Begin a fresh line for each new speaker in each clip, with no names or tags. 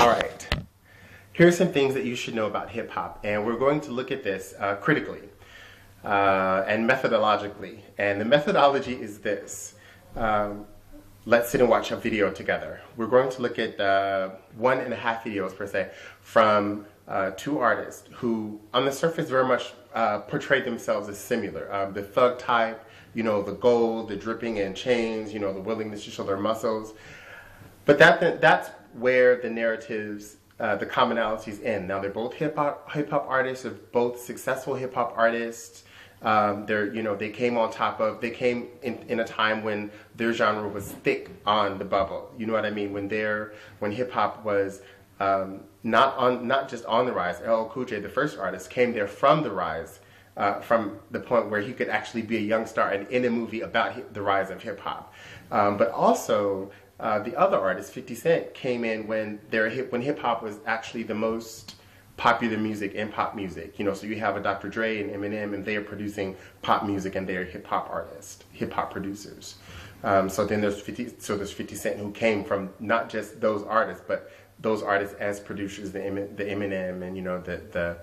All right. Here's some things that you should know about hip hop, and we're going to look at this critically and methodologically. And the methodology is this. Let's sit and watch a video together. We're going to look at 1.5 videos per se from two artists who, on the surface, very much portray themselves as similar. The thug type, you know, the gold, the dripping in chains, you know, the willingness to show their muscles. But that's where the narratives, the commonalities end. Now, they're both hip hop artists. They're both successful hip hop artists. They came in a time when their genre was thick on the bubble. You know what I mean? When hip hop was not just on the rise. LL Cool J, the first artist, came there from the rise, from the point where he could actually be a young star and in a movie about the rise of hip hop. But also, the other artist, 50 Cent, came in when hip hop was actually the most popular music in pop music. You know, so you have a Dr. Dre and Eminem, and they are producing pop music, and they are hip hop artists, hip hop producers. So then there's 50 Cent, who came from not just those artists, but those artists as producers, the Eminem and, you know, the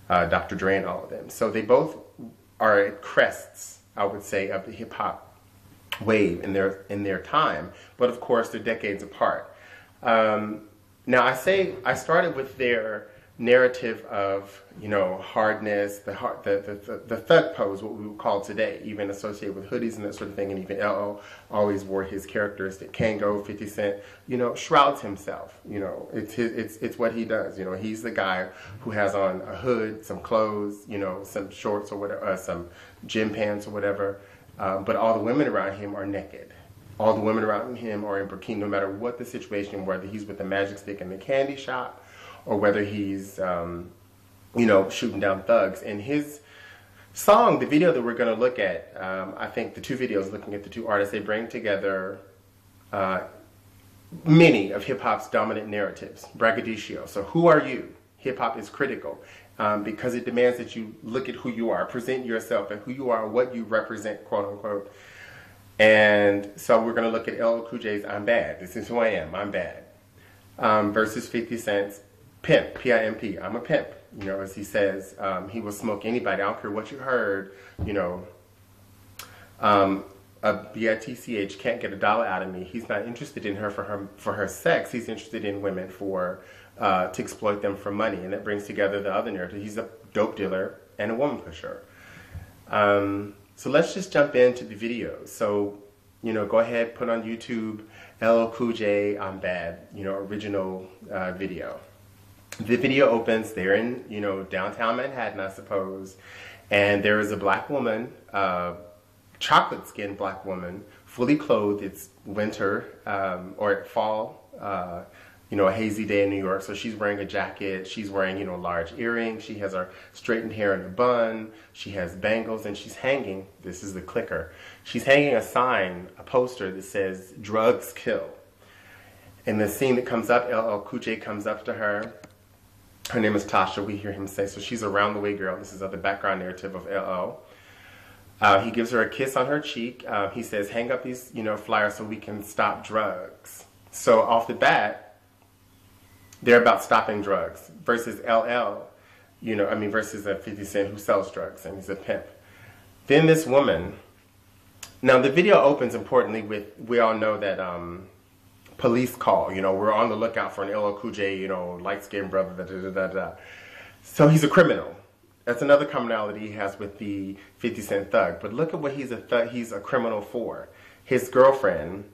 Dr. Dre and all of them. So they both are crests, I would say, of the hip hop wave in their time, but of course they're decades apart. Now I started with their narrative of, you know, hardness, the thug pose, what we would call today, even associated with hoodies and that sort of thing. And even LL always wore his characteristic Kango. 50 Cent, you know, shrouds himself. You know, it's what he does. You know, he's the guy who has on a hood, some clothes, you know, some shorts or whatever, some gym pants or whatever. But all the women around him are naked. All the women around him are in bikini, no matter what the situation, whether he's with the magic stick in the candy shop or whether he's, you know, shooting down thugs. And his song, the video that we're going to look at, I think the two videos looking at the two artists, they bring together many of hip-hop's dominant narratives. Braggadocio. So who are you? Hip-hop is critical. Because it demands that you look at who you are, present yourself and who you are, what you represent, quote unquote. And so we're going to look at LL Cool J's I'm Bad. This is who I am. I'm bad. Versus 50 Cent's Pimp, P-I-M-P. I'm a pimp. You know, as he says, he will smoke anybody. I don't care what you heard. You know, a B.I.G can't get $1 out of me. He's not interested in her for her sex. He's interested in women to exploit them for money, and that brings together the other narrative. He's a dope dealer and a woman pusher. So let's just jump into the video. So, you know, go ahead, put on YouTube, LL Cool J, I'm Bad, you know, original video. The video opens, they're in, you know, downtown Manhattan, I suppose, and there is a black woman, chocolate-skinned black woman, fully clothed. It's winter, or fall, you know, a hazy day in New York. So she's wearing a jacket, she's wearing, you know, large earrings, she has her straightened hair in a bun, she has bangles, and she's hanging, this is the clicker, she's hanging a sign, a poster that says, "Drugs Kill." And the scene that comes up, LL Cool J comes up to her. Her name is Tasha, we hear him say, so she's a round the way girl. This is the background narrative of LL. He gives her a kiss on her cheek. He says, hang up these, you know, flyers so we can stop drugs. So off the bat, they're about stopping drugs versus LL, you know, I mean, versus a 50 Cent who sells drugs and he's a pimp. Then this woman, now the video opens importantly with, we all know that police call, you know, we're on the lookout for an LL Cool J, you know, light-skinned brother, da-da-da-da-da. So he's a criminal. That's another commonality he has with the 50 Cent thug. But look at what he's a criminal for. His girlfriend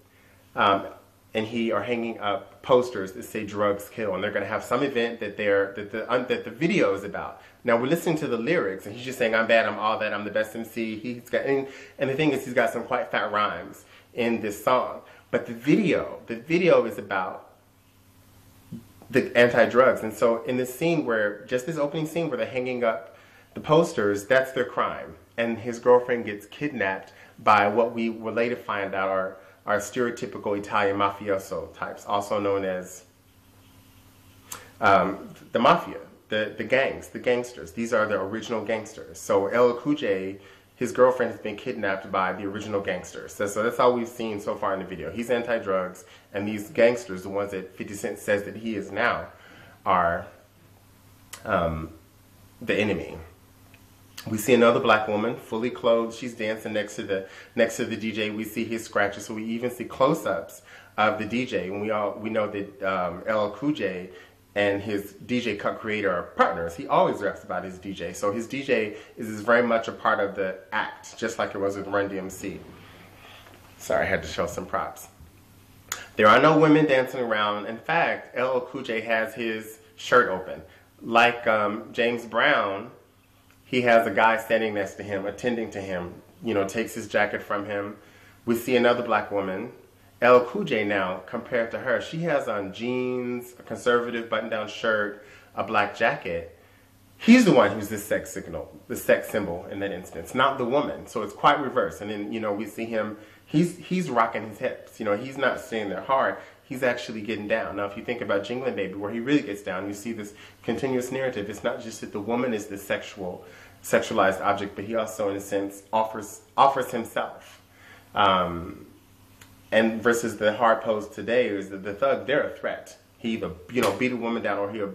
and he are hanging up posters that say "Drugs Kill," and they're going to have some event that the video is about. Now we're listening to the lyrics, and he's just saying, "I'm bad, I'm all that, I'm the best MC." He's got, and the thing is, he's got some quite fat rhymes in this song. But the video is about the anti-drugs. And so in this scene where, just this opening scene where they're hanging up the posters, that's their crime. And his girlfriend gets kidnapped by what we will later find out are stereotypical Italian mafioso types, also known as the mafia, the gangs, the gangsters. These are the original gangsters. So LL Cool J, his girlfriend has been kidnapped by the original gangsters. So that's all we've seen so far in the video. He's anti-drugs, and these gangsters, the ones that 50 Cent says that he is now, are the enemy. We see another black woman, fully clothed. She's dancing next to the DJ. We see his scratches, so we even see close-ups of the DJ. And we know that LL Cool J and his DJ cut creator are partners. He always raps about his DJ. So his DJ is very much a part of the act, just like it was with Run DMC. Sorry, I had to show some props. There are no women dancing around. In fact, LL Cool J has his shirt open. Like James Brown, he has a guy standing next to him, attending to him, takes his jacket from him. We see another black woman. LL Cool J now, compared to her, she has on jeans, a conservative button-down shirt, a black jacket. He's the one who's the sex signal, the sex symbol in that instance, not the woman. So it's quite reversed. And then, we see him, he's rocking his hips. He's not staying there hard. He's actually getting down. Now, if you think about Jingling Baby, where he really gets down, you see this continuous narrative. It's not just that the woman is the sexualized object, but he also, in a sense, offers himself. And versus the hard pose today is that the thug, they're a threat. He either, beat a woman down, or he'll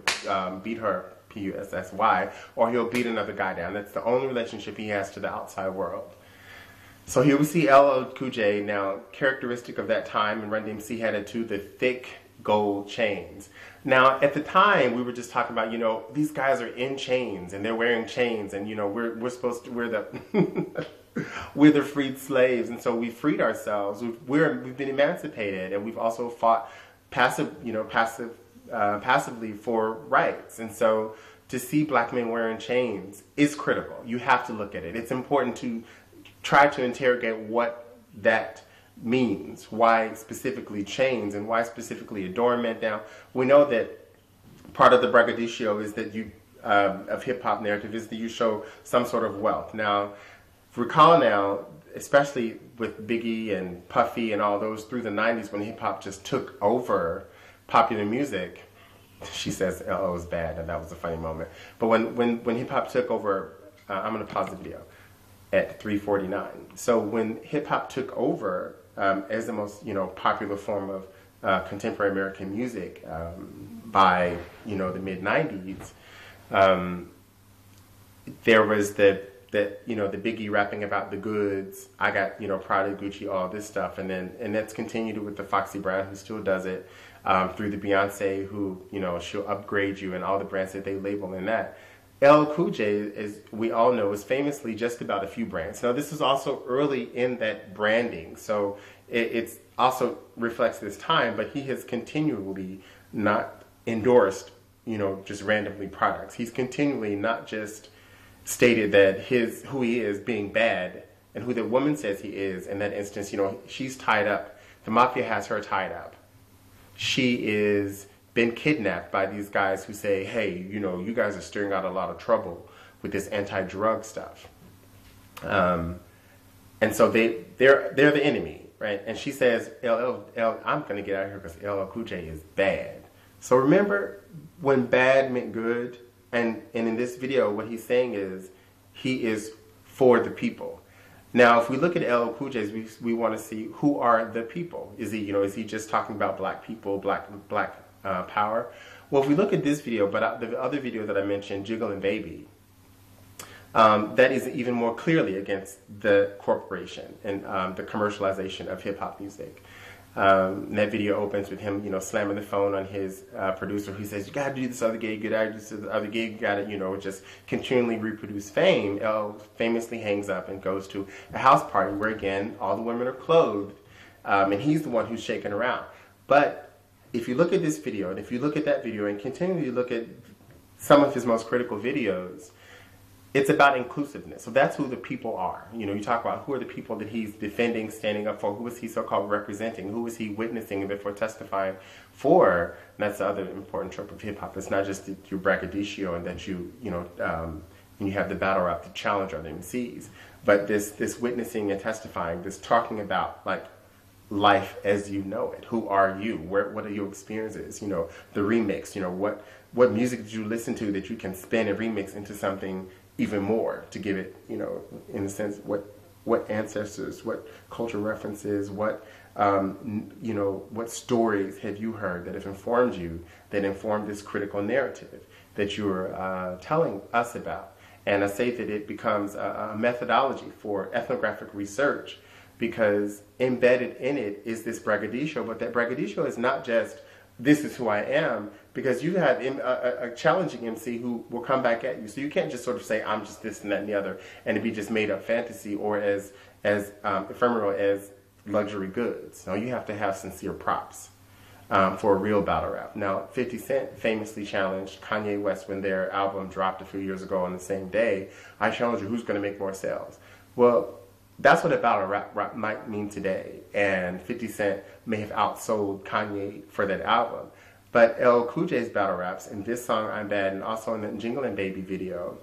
beat her, P-U-S-S-Y, or he'll beat another guy down. That's the only relationship he has to the outside world. So here we see LL Cool J, now characteristic of that time, and Run DMC had it too, the thick gold chains. Now, at the time, we were just talking about, these guys are in chains, and they're wearing chains, and, we're supposed to, we're the freed slaves, and so we freed ourselves. We've been emancipated, and we've also fought passively for rights. And so to see black men wearing chains is critical. You have to look at it. It's important to try to interrogate what that means. Why specifically chains, and why specifically adornment? Now, we know that part of the braggadocio is that of hip-hop narrative is that you show some sort of wealth. Now, recall now, especially with Biggie and Puffy and all those through the 90s when hip-hop just took over popular music. She says LO is bad, and that was a funny moment. But when hip-hop took over, I'm going to pause the video at 3:49. So when hip-hop took over as the most popular form of contemporary American music by the mid-90s, there was the Biggie rapping about the goods. I got Prada, Gucci, all this stuff, and that's continued with the Foxy Brown, who still does it, through the Beyonce, who she'll upgrade you, and all the brands that they label in that. LL Cool J, as we all know, is famously just about a few brands. Now, this is also early in that branding, so it also reflects this time, but he has continually not endorsed, just randomly products. He's continually not just stated that who he is being bad, and who the woman says he is. In that instance, she's tied up. The mafia has her tied up. She is been kidnapped by these guys who say, hey, you guys are stirring out a lot of trouble with this anti-drug stuff. And so they're the enemy, right? And she says, I'm going to get out of here because LL Cool J is bad. So remember when bad meant good? And in this video, what he's saying is he is for the people. Now, if we look at LL Cool J, we want to see who are the people. Is he just talking about black people, black power? Well, if we look at this video, but the other video that I mentioned, Jingling Baby, that is even more clearly against the corporation and the commercialization of hip-hop music. That video opens with him, slamming the phone on his producer, who says, you gotta do this other gig, you gotta do this other gig, you gotta, just continually reproduce fame. L famously hangs up and goes to a house party where, again, all the women are clothed, and he's the one who's shaking around. But if you look at this video, and if you look at that video, and continually look at some of his most critical videos, it's about inclusiveness. So that's who the people are. You talk about who are the people that he's defending, standing up for. Who is he so-called representing? Who is he witnessing and therefore testifying for? And that's the other important trope of hip-hop. It's not just your braggadocio and that you have the battle rap to challenge other MCs, but this witnessing and testifying, this talking about like life as you know it. Who are you? What are your experiences? The remix. What music did you listen to that you can spin and remix into something even more to give it, you know, in a sense, what ancestors, what cultural references, what you know, what stories have you heard that have informed you, that inform this critical narrative that you're telling us about. And I say that it becomes a methodology for ethnographic research, because embedded in it is this braggadocio, but that braggadocio is not just, this is who I am, because you have a challenging MC who will come back at you. So you can't just sort of say, I'm just this and that and the other, and it be just made up fantasy or as ephemeral as luxury goods. No, you have to have sincere props for a real battle rap. Now, 50 Cent famously challenged Kanye West when their album dropped a few years ago on the same day. I challenge you, who's going to make more sales? Well, that's what a battle rap might mean today. And 50 Cent may have outsold Kanye for that album. But LL Cool J's battle raps in this song, I'm Bad, and also in the Jinglin' Baby video,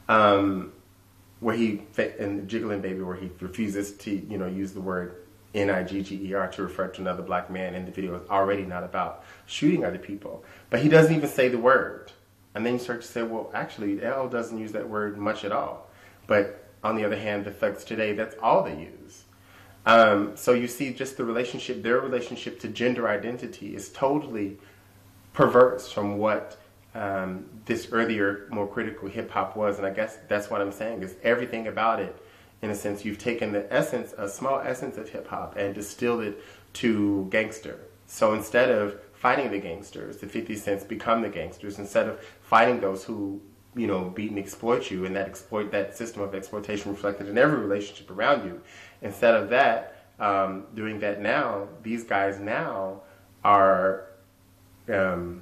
where he, in the Jinglin' Baby, where he refuses to, you know, use the word Nigger to refer to another black man in the video, is already not about shooting other people. But he doesn't even say the word. And then you start to say, well, actually, LL doesn't use that word much at all. But on the other hand, the thugs today, that's all they use. So you see just the relationship, their relationship to gender identity is totally perverse from what this earlier, more critical hip-hop was. And I guess that's what I'm saying, is everything about it, in a sense, you've taken the essence, a small essence of hip-hop, and distilled it to gangster. So instead of fighting the gangsters, the 50 Cents become the gangsters. Instead of fighting those who, you know, beat and exploit you, and that system of exploitation reflected in every relationship around you. Instead of that, doing that now, these guys now are, it's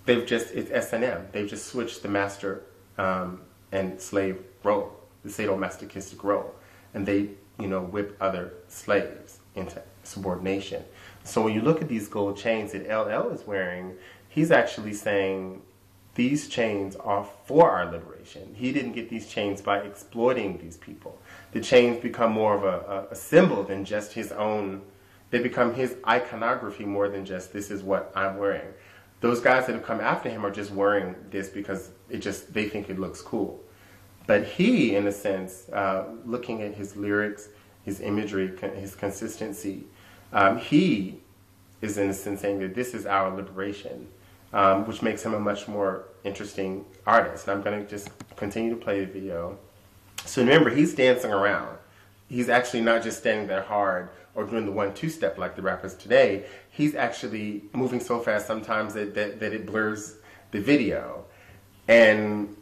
S&M. They've just switched the master and slave role, the sadomasochistic role. And they, you know, whip other slaves into subordination. So when you look at these gold chains that LL is wearing, he's actually saying, these chains are for our liberation. He didn't get these chains by exploiting these people. The chains become more of a symbol than just his own. They become his iconography more than just, this is what I'm wearing. Those guys that have come after him are just wearing this because they think it looks cool. But he, in a sense, looking at his lyrics, his imagery, his consistency, he is in a sense saying that this is our liberation. Which makes him a much more interesting artist. And I'm going to just continue to play the video. So remember, he's dancing around. He's actually not just standing there hard or doing the 1-2 step like the rappers today. He's actually moving so fast sometimes that it blurs the video. And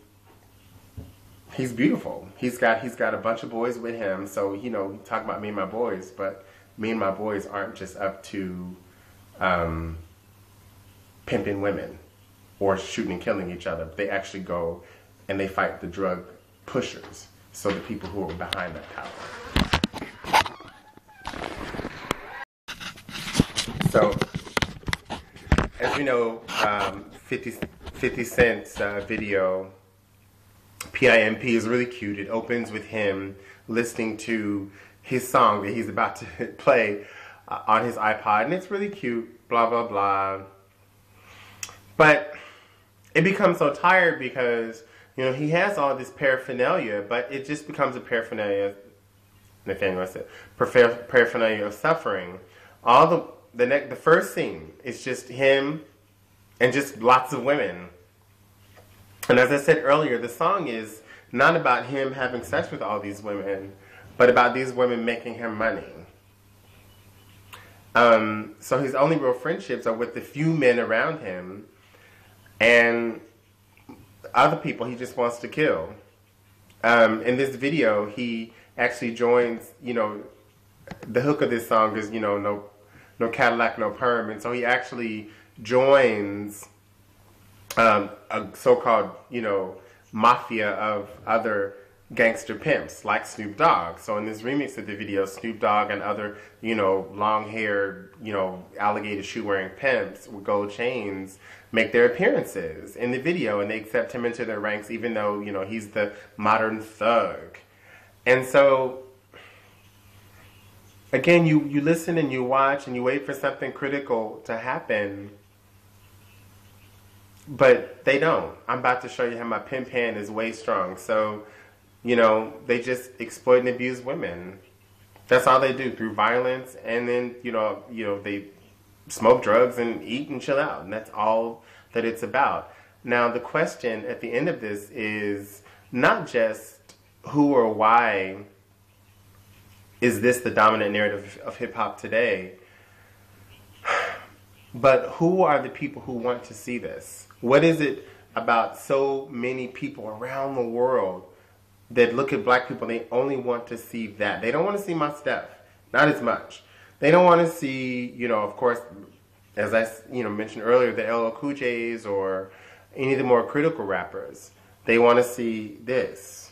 he's beautiful. He's got a bunch of boys with him. So, you know, talk about me and my boys, but me and my boys aren't just up to pimping women or shooting and killing each other. They actually go and they fight the drug pushers, so the people who are behind that power. So, as we know, 50 Cent's video, PIMP, is really cute. It opens with him listening to his song that he's about to play on his iPod, and it's really cute, blah, blah, blah. But it becomes so tired because, you know, he has all this paraphernalia, but it just becomes a paraphernalia, Nathaniel said, paraphernalia of suffering. All the first scene is just him and just lots of women. And as I said earlier, the song is not about him having sex with all these women, but about these women making him money. So his only real friendships are with the few men around him, and other people he just wants to kill. In this video, he actually joins, you know, the hook of this song is, you know, no Cadillac, no perm. And so he actually joins a so-called, you know, mafia of other gangster pimps like Snoop Dogg. So in this remix of the video, Snoop Dogg and other, you know, long-haired, you know, alligator shoe-wearing pimps with gold chains make their appearances in the video, and they accept him into their ranks even though, you know, he's the modern thug. And so, again, you listen and you watch and you wait for something critical to happen, But they don't. I'm about to show you how my pimp hand is way strong. So, you know, they just exploit and abuse women. That's all they do, through violence, and then they smoke drugs and eat and chill out, and that's all that it's about. Now, the question at the end of this is not just who or why is this the dominant narrative of hip hop today, but who are the people who want to see this? What is it about so many people around the world that look at black people and they only want to see that? They don't want to see my stuff, not as much. They don't want to see, of course, as I mentioned earlier, the LL Cool J's or any of the more critical rappers. They want to see this.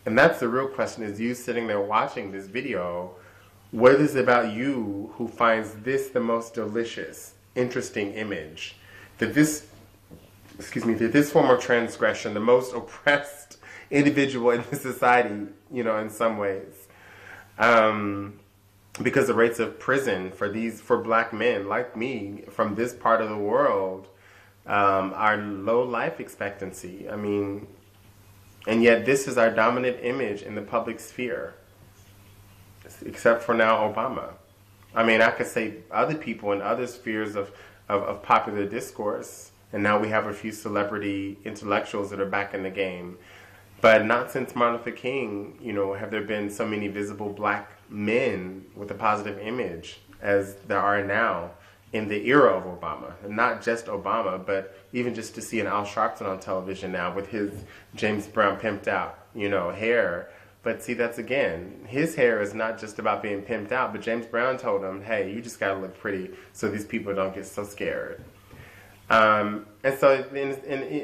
And that's the real question, is you sitting there watching this video, what is it about you who finds this the most delicious, interesting image? That this form of transgression, the most oppressed individual in the society, in some ways. Because the rates of prison for black men like me from this part of the world are low life expectancy. I mean, and yet this is our dominant image in the public sphere, except for now Obama. I mean, I could say other people in other spheres of popular discourse, and now we have a few celebrity intellectuals that are back in the game. But not since Martin Luther King, have there been so many visible black men with a positive image as there are now in the era of Obama. And not just Obama, but even just to see an Al Sharpton on television now with his James Brown pimped out, hair. But see, that's again, his hair is not just about being pimped out, but James Brown told him, hey, you just gotta look pretty so these people don't get so scared. And so,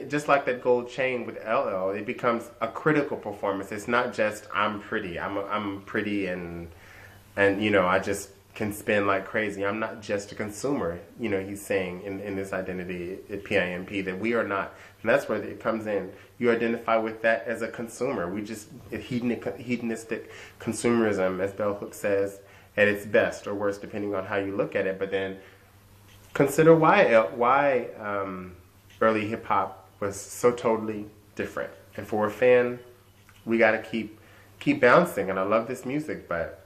just like that gold chain with LL, it becomes a critical performance. It's not just I'm pretty. I'm pretty, and I just can spin like crazy. I'm not just a consumer. He's saying in this identity at PIMP that we are not, and that's where it comes in. You identify with that as a consumer. We just hedonistic consumerism, as Bell Hooks says, at its best or worst, depending on how you look at it. But then consider why early hip hop was so totally different. And for a fan, we got to keep bouncing. And I love this music, but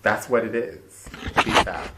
that's what it is. Peace out.